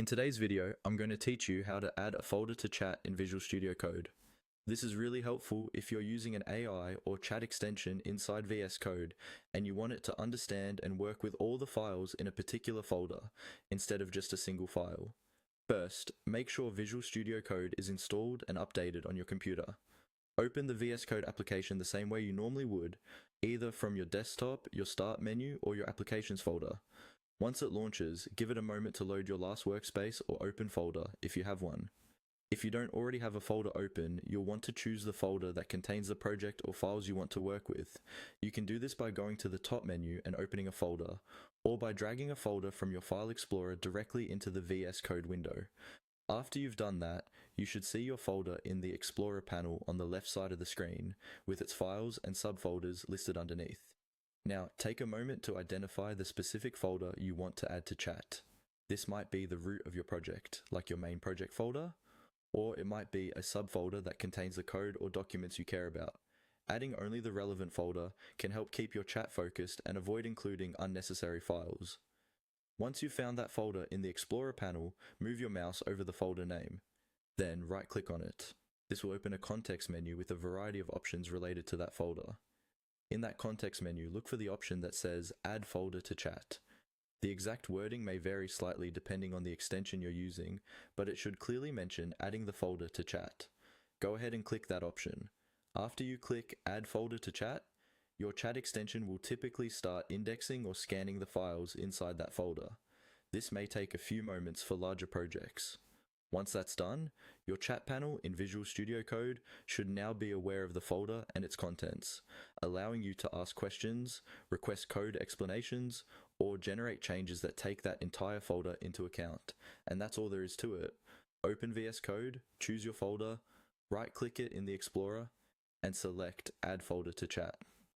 In today's video, I'm going to teach you how to add a folder to chat in Visual Studio Code. This is really helpful if you're using an AI or chat extension inside VS Code and you want it to understand and work with all the files in a particular folder instead of just a single file. First, make sure Visual Studio Code is installed and updated on your computer. Open the VS Code application the same way you normally would, either from your desktop, your Start menu, or your Applications folder. Once it launches, give it a moment to load your last workspace or open folder if you have one. If you don't already have a folder open, you'll want to choose the folder that contains the project or files you want to work with. You can do this by going to the top menu and opening a folder, or by dragging a folder from your File Explorer directly into the VS Code window. After you've done that, you should see your folder in the Explorer panel on the left side of the screen, with its files and subfolders listed underneath. Now, take a moment to identify the specific folder you want to add to chat. This might be the root of your project, like your main project folder, or it might be a subfolder that contains the code or documents you care about. Adding only the relevant folder can help keep your chat focused and avoid including unnecessary files. Once you've found that folder in the Explorer panel, move your mouse over the folder name. Then right-click on it. This will open a context menu with a variety of options related to that folder. In that context menu, look for the option that says Add Folder to Chat. The exact wording may vary slightly depending on the extension you're using, but it should clearly mention adding the folder to chat. Go ahead and click that option. After you click Add Folder to Chat, your chat extension will typically start indexing or scanning the files inside that folder. This may take a few moments for larger projects. Once that's done, your chat panel in Visual Studio Code should now be aware of the folder and its contents, allowing you to ask questions, request code explanations, or generate changes that take that entire folder into account. And that's all there is to it. Open VS Code, choose your folder, right-click it in the Explorer, and select Add Folder to Chat.